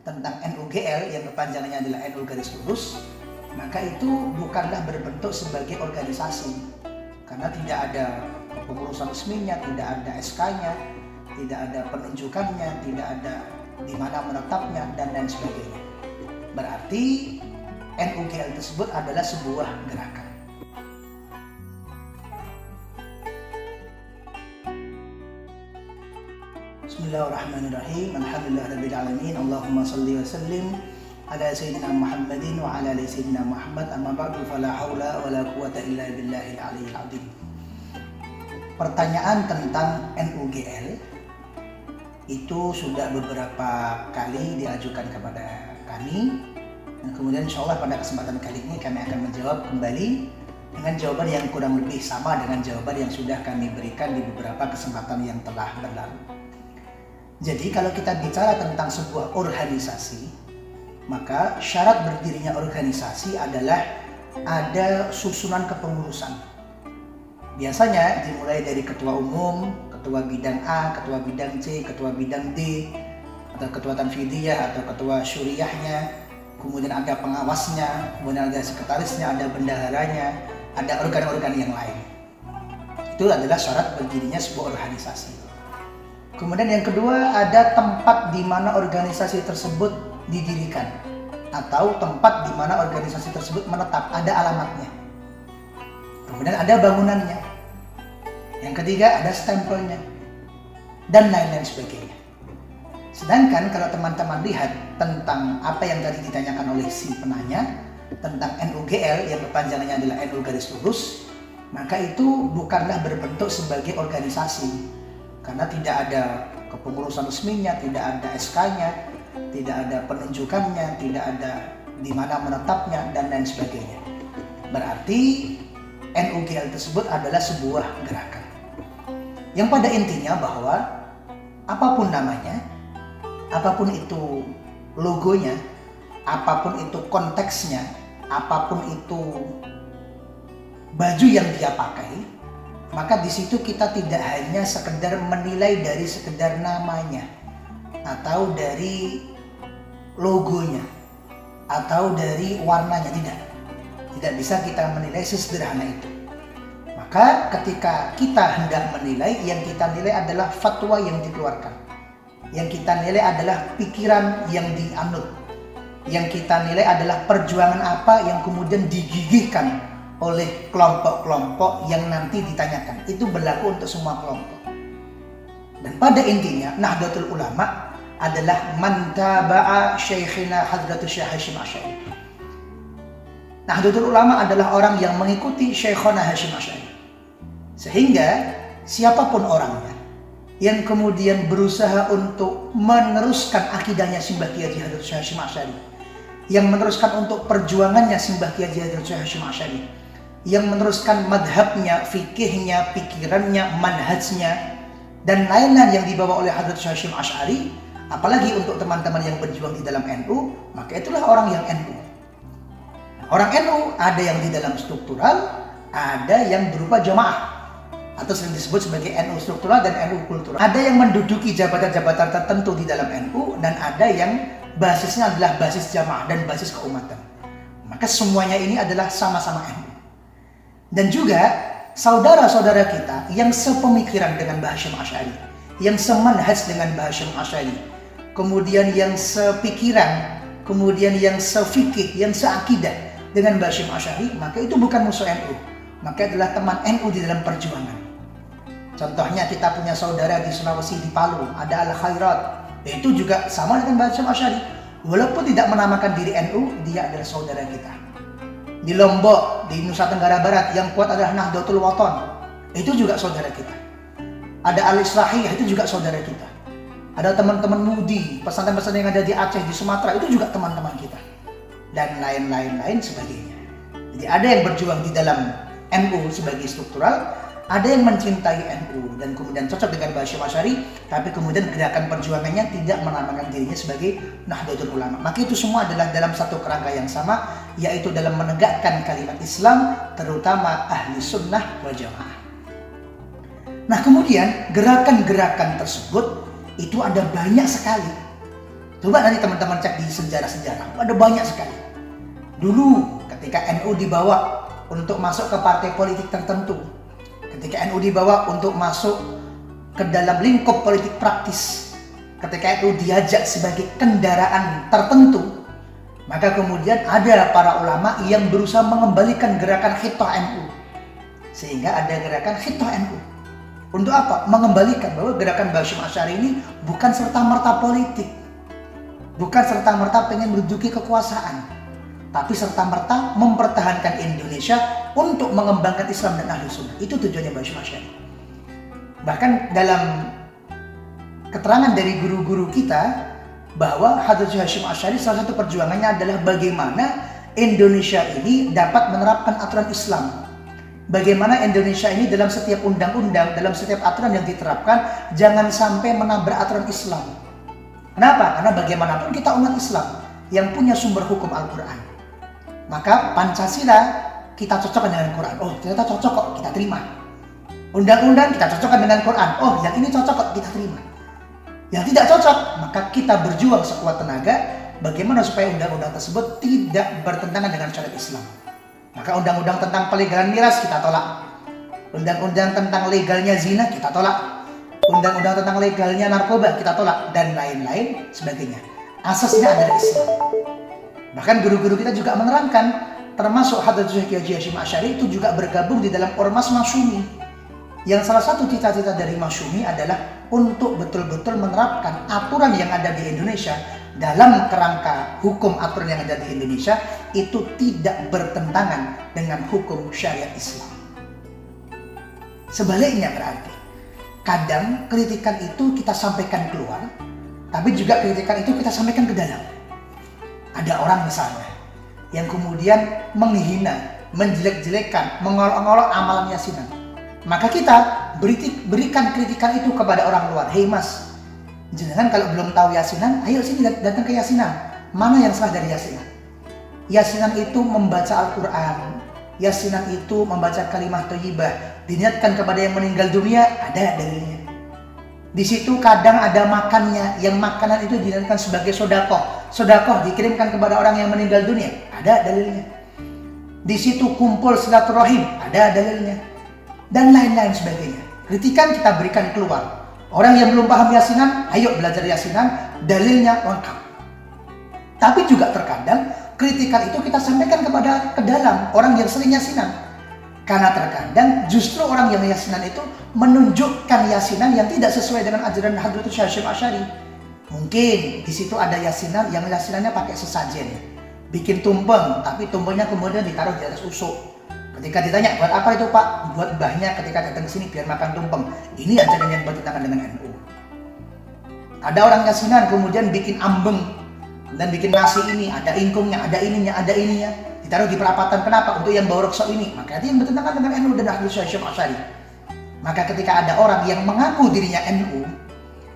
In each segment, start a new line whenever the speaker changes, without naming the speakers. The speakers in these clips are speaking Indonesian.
tentang NUGL yang kepanjangannya adalah NU garis lurus, maka itu bukanlah berbentuk sebagai organisasi, karena tidak ada pengurusan resminya, tidak ada SK-nya, tidak ada penunjukannya, tidak ada di mana menetapnya, dan lain sebagainya. Berarti NUGL tersebut adalah sebuah gerakan. Bismillahirrahmanirrahim. Alhamdulillahirabbil alamin. Allahumma shalli wa sallim ala sayyidina Muhammadin wa ala ali sayyidina Muhammad. Amma ba'du, fala haula wala quwata illa billahil aliyyil azim. Pertanyaan tentang NUGL itu sudah beberapa kali diajukan kepada kami, dan kemudian insyaallah pada kesempatan kali ini kami akan menjawab kembali dengan jawaban yang kurang lebih sama dengan jawaban yang sudah kami berikan di beberapa kesempatan yang telah berlalu. Jadi kalau kita bicara tentang sebuah organisasi, maka syarat berdirinya organisasi adalah ada susunan kepengurusan. Biasanya dimulai dari ketua umum, ketua bidang A, ketua bidang C, ketua bidang D, atau ketua tanfidiyah atau ketua syuriahnya, kemudian ada pengawasnya, kemudian ada sekretarisnya, ada bendaharanya, ada organ-organ yang lain. Itu adalah syarat berdirinya sebuah organisasi. Kemudian yang kedua, ada tempat di mana organisasi tersebut didirikan atau tempat di mana organisasi tersebut menetap, ada alamatnya. Kemudian ada bangunannya. Yang ketiga, ada stempelnya dan lain-lain sebagainya. Sedangkan kalau teman-teman lihat tentang apa yang tadi ditanyakan oleh si penanya tentang NUGL yang kepanjangannya adalah NU garis lurus, maka itu bukanlah berbentuk sebagai organisasi, karena tidak ada kepengurusan resminya, tidak ada SK-nya, tidak ada penunjukannya, tidak ada di mana menetapnya, dan lain sebagainya. Berarti NUGL tersebut adalah sebuah gerakan yang pada intinya bahwa apapun namanya, apapun itu logonya, apapun itu konteksnya, apapun itu baju yang dia pakai, maka di situ kita tidak hanya sekedar menilai dari sekedar namanya atau dari logonya atau dari warnanya, tidak bisa kita menilai sesederhana itu. Maka ketika kita hendak menilai, yang kita nilai adalah fatwa yang dikeluarkan, yang kita nilai adalah pikiran yang dianut, yang kita nilai adalah perjuangan apa yang kemudian digigihkan oleh kelompok-kelompok yang nanti ditanyakan. Itu berlaku untuk semua kelompok. Dan pada intinya Nahdlatul Ulama adalah man taba'a Syekhina Hadratus Syekh Hasyim Asy'ari. Nahdlatul Ulama adalah orang yang mengikuti Syekhona Hasyim Asy'ari. Sehingga siapapun orangnya yang kemudian berusaha untuk meneruskan akidahnya Simbah Kiai Haji Hadratus Syekh Hasyim Asy'ari, yang meneruskan untuk perjuangannya Simbah Kiai Haji Hadratus Syekh Hasyim Asy'ari, yang meneruskan madhabnya, fikihnya, pikirannya, manhajnya, dan lain-lain yang dibawa oleh Hadratus Syekh Hasyim Asy'ari, apalagi untuk teman-teman yang berjuang di dalam NU, maka itulah orang yang NU. Orang NU ada yang di dalam struktural, ada yang berupa jamaah atau sering disebut sebagai NU struktural dan NU kultural. Ada yang menduduki jabatan-jabatan tertentu di dalam NU, dan ada yang basisnya adalah basis jamaah dan basis keumatan. Maka semuanya ini adalah sama-sama NU. Dan juga saudara-saudara kita yang sepemikiran dengan Mbah Hasyim Asy'ari, yang semanhaj dengan Mbah Hasyim Asy'ari, kemudian yang sepikiran, kemudian yang sefikih, yang seakidah dengan Mbah Hasyim Asy'ari, maka itu bukan musuh NU, maka adalah teman NU di dalam perjuangan. Contohnya kita punya saudara di Sulawesi, di Palu, ada Al Khairat, itu juga sama dengan Mbah Hasyim Asy'ari. Walaupun tidak menamakan diri NU, dia adalah saudara kita. Di Lombok, di Nusa Tenggara Barat, yang kuat adalah Nahdlatul Wathon, itu juga saudara kita. Ada Al Islahiyah, itu juga saudara kita. Ada teman-teman Mudi, pesantren-pesantren yang ada di Aceh, di Sumatera, itu juga teman-teman kita. Dan lain-lain sebagainya. Jadi ada yang berjuang di dalam NU sebagai struktural, ada yang mencintai NU dan kemudian cocok dengan Mbah Hasyim Asy'ari, tapi kemudian gerakan perjuangannya tidak menamakan dirinya sebagai Nahdlatul Ulama. Maka itu semua adalah dalam satu kerangka yang sama, yaitu dalam menegakkan kalimat Islam, terutama ahli sunnah wal jamaah. Nah kemudian gerakan-gerakan tersebut itu ada banyak sekali. Coba nanti teman-teman cek di sejarah-sejarah, ada banyak sekali. Dulu ketika NU dibawa untuk masuk ke partai politik tertentu, ketika NU dibawa untuk masuk ke dalam lingkup politik praktis, ketika itu diajak sebagai kendaraan tertentu, maka kemudian ada para ulama yang berusaha mengembalikan gerakan Khitah NU. Sehingga ada gerakan Khitah NU. Untuk apa? Mengembalikan bahwa gerakan Hasyim Asy'ari ini bukan serta-merta politik, bukan serta-merta pengen menduduki kekuasaan, tapi serta-merta mempertahankan Indonesia untuk mengembangkan Islam dan Ahlus Sunnah. Itu tujuannya Hasyim Asy'ari. Bahkan dalam keterangan dari guru-guru kita bahwa Habib Hasyim Asy'ari salah satu perjuangannya adalah bagaimana Indonesia ini dapat menerapkan aturan Islam. Bagaimana Indonesia ini dalam setiap undang-undang, dalam setiap aturan yang diterapkan jangan sampai menabrak aturan Islam. Kenapa? Karena bagaimanapun kita umat Islam yang punya sumber hukum Al-Quran. Maka Pancasila kita cocokkan dengan Quran. Oh, ternyata cocok kok, kita terima. Undang-undang kita cocokkan dengan Quran. Oh, yang ini cocok kok, kita terima. Yang tidak cocok, maka kita berjuang sekuat tenaga bagaimana supaya undang-undang tersebut tidak bertentangan dengan syariat Islam. Maka undang-undang tentang pelegalan miras kita tolak. Undang-undang tentang legalnya zina kita tolak. Undang-undang tentang legalnya narkoba kita tolak. Dan lain-lain sebagainya. Asasnya adalah Islam. Bahkan guru-guru kita juga menerangkan, termasuk Habib Hasyim Asy'ari itu juga bergabung di dalam Ormas Masyumi. Yang salah satu cita-cita dari Masyumi adalah untuk betul-betul menerapkan aturan yang ada di Indonesia dalam kerangka hukum aturan yang ada di Indonesia itu tidak bertentangan dengan hukum syariat Islam. Sebaliknya berarti, kadang kritikan itu kita sampaikan keluar, tapi juga kritikan itu kita sampaikan ke dalam. Ada orang misalnya yang kemudian menghina, menjelek-jelekan, mengolok-olok amalan yasinan. Maka kita berikan kritikan itu kepada orang luar. Hei mas, jangan kalau belum tahu yasinan, ayo sini datang ke yasinan. Mana yang salah dari yasinan? Yasinan itu membaca Al-Quran. Yasinan itu membaca kalimah thayyibah. Diniatkan kepada yang meninggal dunia, ada dalilnya. Di situ kadang ada makannya, yang makanan itu diniatkan sebagai sodakoh. Sodakoh dikirimkan kepada orang yang meninggal dunia, ada dalilnya. Di situ kumpul silaturahim, ada dalilnya. Dan lain-lain sebagainya. Kritikan kita berikan keluar. Orang yang belum paham yasinan, ayo belajar yasinan, dalilnya lengkap. Tapi juga terkadang kritikan itu kita sampaikan ke dalam orang yang sering yasinan. Karena terkadang justru orang yang yasinan itu menunjukkan yasinan yang tidak sesuai dengan ajaran Habib Hasyim Asy'ari. Mungkin di situ ada yasinan yang yasinannya pakai sesajen, bikin tumpeng, tapi tumpengnya kemudian ditaruh di atas usuk. Ketika ditanya, buat apa itu pak? Buat mbahnya ketika datang ke sini biar makan tumpeng. Ini ajaran yang bertentangan dengan NU. Ada orang yasinan kemudian bikin ambeng dan bikin nasi ini, ada ingkungnya, ada ininya, ditaruh di perapatan. Kenapa? Untuk yang bawa rokso ini. Maka itu yang bertentangan dengan NU dan Habib Hasyim Asy'ari. Maka ketika ada orang yang mengaku dirinya NU,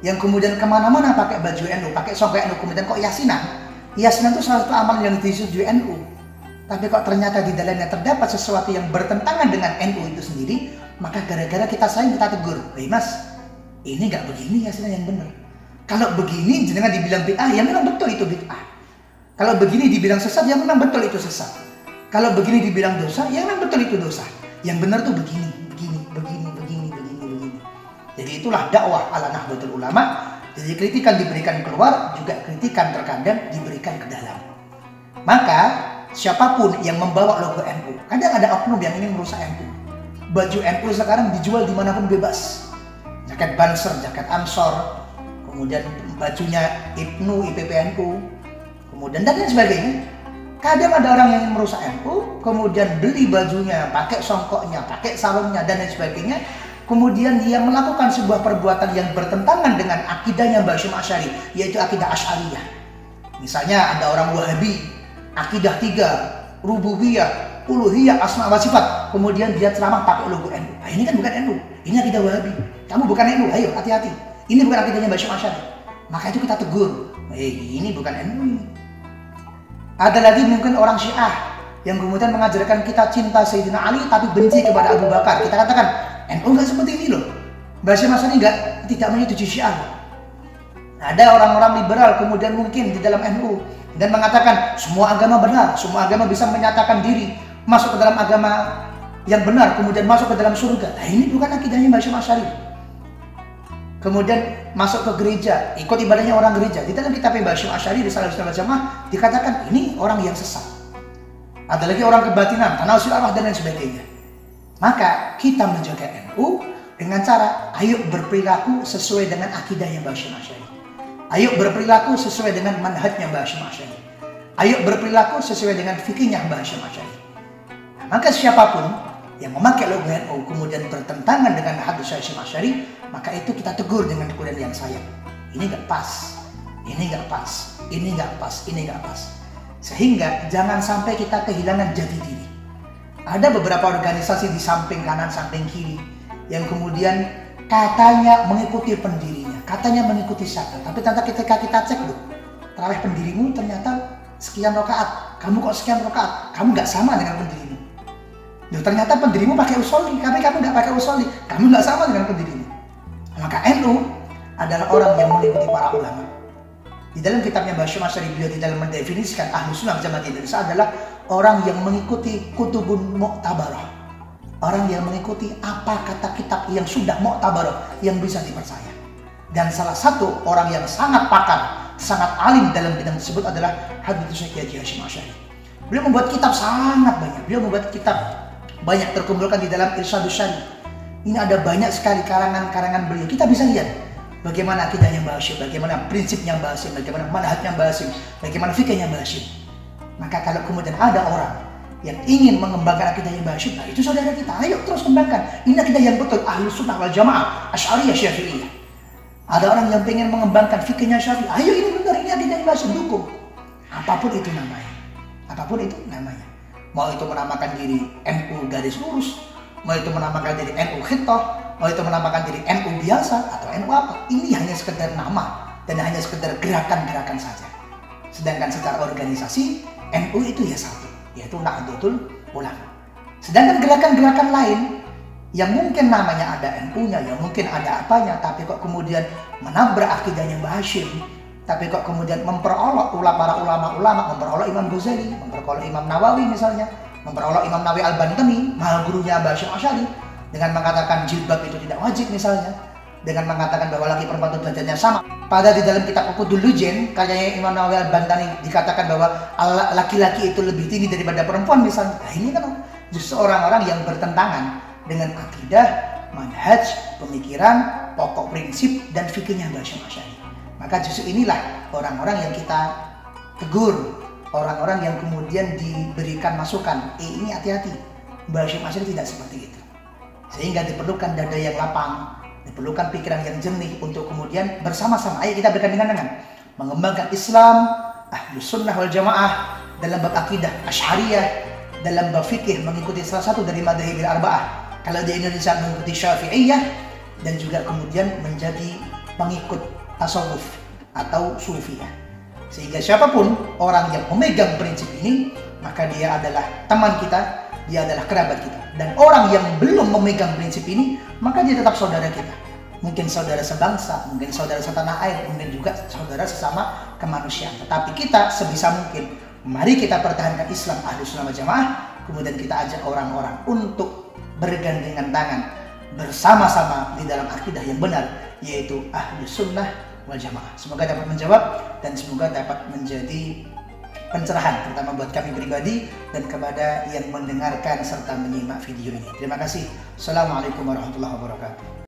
yang kemudian kemana-mana pakai baju NU, pakai songkok NU, kemudian kok yasinan? Yasinan itu salah satu amalan yang disetujui NU. Tapi kok ternyata di dalamnya terdapat sesuatu yang bertentangan dengan NU itu sendiri, maka gara-gara kita sayang kita tegur. Hei mas, ini nggak begini yasinan yang benar. Kalau begini jangan dibilang bid'ah, ya memang betul itu bid'ah. Kalau begini dibilang sesat, ya memang betul itu sesat. Kalau begini dibilang dosa, ya memang betul itu dosa. Yang benar tuh begini. Jadi itulah dakwah ala Nahdlatul Ulama. Jadi kritikan diberikan keluar, juga kritikan terkadang diberikan ke dalam. Maka siapapun yang membawa logo NU, kadang ada oknum yang ingin merusak NU. Baju NU sekarang dijual dimanapun bebas. Jaket Banser, jaket Ansor, kemudian bajunya Ibnu, IPPNU, kemudian dan lain sebagainya. Kadang ada orang yang ingin merusak NU, kemudian beli bajunya, pakai songkoknya, pakai sarungnya, dan lain sebagainya. Kemudian dia melakukan sebuah perbuatan yang bertentangan dengan akidahnya Hasyim Asy'ari, yaitu akidah Asy'ariyah. Misalnya ada orang Wahabi, akidah 3, rububiyah, uluhiyah, asma wa sifat. Kemudian dia ceramah pakai logo NU. Nah, ini kan bukan NU, ini akidah Wahabi. Kamu bukan NU, ayo hati-hati. Ini bukan akidahnya Hasyim Asy'ari. Maka itu kita tegur. Ini bukan NU ini. Ada lagi mungkin orang Syiah yang kemudian mengajarkan kita cinta Sayyidina Ali tapi benci kepada Abu Bakar. Kita katakan NU nggak seperti ini loh. Hasyim Asy'ari tidak menyetujui Syiah. Ada orang-orang liberal kemudian mungkin di dalam NU dan mengatakan semua agama benar, semua agama bisa menyatakan diri masuk ke dalam agama yang benar, kemudian masuk ke dalam surga. Nah, ini bukan akidahnya Mbah Hashim Asy'ari. Kemudian masuk ke gereja, ikut ibadahnya orang gereja. Di dalam kitab Mbah Hashim Asy'ari di Ahlussunnah wal Jamaah dikatakan ini orang yang sesat. Ada lagi orang kebatinan, tanawsul arwah dan lain sebagainya. Maka kita menjaga NU dengan cara ayo berperilaku sesuai dengan akidahnya Mbah Hashim Asy'ari. Ayo berperilaku sesuai dengan manhajnya Mbah Hashim Asy'ari. Ayo berperilaku sesuai dengan fikihnya Mbah Hashim Asy'ari. Nah, maka siapapun yang memakai logo NU kemudian bertentangan dengan hadis Hashim Asy'ari, maka itu kita tegur dengan teguran yang sayang. Ini nggak pas, ini nggak pas, ini nggak pas, ini nggak pas. Sehingga jangan sampai kita kehilangan jati diri. Ada beberapa organisasi di samping kanan, samping kiri yang kemudian katanya mengikuti pendirinya, katanya mengikuti siapa. Tapi ternyata ketika kita cek loh, tarawih pendirimu ternyata sekian rakaat, kamu kok sekian rakaat, kamu nggak sama dengan pendirimu. Loh, ternyata pendirimu pakai usolli, tapi kamu nggak pakai usolli, kamu nggak sama dengan pendirimu. Maka NU adalah orang yang mengikuti para ulama. Di dalam kitabnya Mbah Hashim Asy'ari, beliau di dalam mendefinisikan Ahlussunnah wal Jamaah Indonesia adalah orang yang mengikuti kutubun mu'tabarah. Orang yang mengikuti apa kata kitab yang sudah mu'tabarah, yang bisa dipercaya. Dan salah satu orang yang sangat pakar, sangat alim dalam bidang tersebut adalah Habib Syekh Haji Hashim Asy'ari. Beliau membuat kitab sangat banyak. Beliau membuat kitab banyak terkumpulkan di dalam Irsyadus Syari. Ini ada banyak sekali karangan-karangan beliau. Kita bisa lihat bagaimana akidahnya Mbah Hashim, bagaimana prinsipnya Mbah Hashim, bagaimana manhajnya Mbah Hashim, bagaimana fikihnya Mbah Hashim. Maka kalau kemudian ada orang yang ingin mengembangkan akidahnya Mbah Hashim, nah itu saudara kita, ayo terus kembangkan. Ini akidah yang betul, Ahlussunnah wal Jamaah, Asy'ariyah, Syafi'iyah. Ada orang yang ingin mengembangkan fikihnya Syafi'i, ayo ini benar, ini akidahnya Mbah Hashim, dukung. Apapun itu namanya, apapun itu namanya. Mau itu menamakan diri NU garis lurus, mau itu menamakan diri NU Khittah, mau itu menamakan diri NU biasa atau NU apa, ini hanya sekedar nama dan hanya sekedar gerakan-gerakan saja. Sedangkan secara organisasi NU itu ya satu, yaitu Nahdlatul Ulama. Sedangkan gerakan-gerakan lain yang mungkin namanya ada NU-nya, yang mungkin ada apanya, tapi kok kemudian menabrak akidahnya Mbah Hashim, tapi kok kemudian memperolok para ulama-ulama, memperolok Imam Ghazali, memperolok Imam Nawawi misalnya, memperolok Imam Nawawi Al-Bantami, mahal gurunya Mbah Hashim Asy'ari, dengan mengatakan jilbab itu tidak wajib misalnya, dengan mengatakan bahwa laki perempuan itu derajatnya sama. Pada di dalam kitab Uqudul Lujen, karyanya Imam Nawawi Al-Bantami, dikatakan bahwa laki-laki itu lebih tinggi daripada perempuan misalnya. Nah, ini kan justru orang-orang yang bertentangan dengan akidah, manhaj, pemikiran, pokok prinsip, dan fikihnya Mbah Hashim Asy'ari. Maka justru inilah orang-orang yang kita tegur, orang-orang yang kemudian diberikan masukan, ini hati-hati, Mbah Hashim Asy'ari tidak seperti itu. Sehingga diperlukan dada yang lapang, diperlukan pikiran yang jernih untuk kemudian bersama-sama, ayo kita bergandengan tangan mengembangkan Islam, Ahlussunnah wal Jamaah dalam bab akidah Asy'ariyah, dalam bab fikih mengikuti salah satu dari madzhabil arba'ah. Kalau di Indonesia mengikuti Syafi'iyah, dan juga kemudian menjadi pengikut tasawuf atau sufiyah. Sehingga siapapun orang yang memegang prinsip ini, maka dia adalah teman kita, dia adalah kerabat kita. Dan orang yang belum memegang prinsip ini, maka dia tetap saudara kita. Mungkin saudara sebangsa, mungkin saudara setanah air, mungkin juga saudara sesama kemanusiaan. Tetapi kita sebisa mungkin, mari kita pertahankan Islam Ahlussunnah wal Jamaah, kemudian kita ajak orang-orang untuk bergandengan tangan bersama-sama di dalam akidah yang benar, yaitu Ahlussunnah wal Jamaah. Semoga dapat menjawab dan semoga dapat menjadi pencerahan, terutama buat kami pribadi dan kepada yang mendengarkan serta menyimak video ini. Terima kasih. Assalamualaikum warahmatullahi wabarakatuh.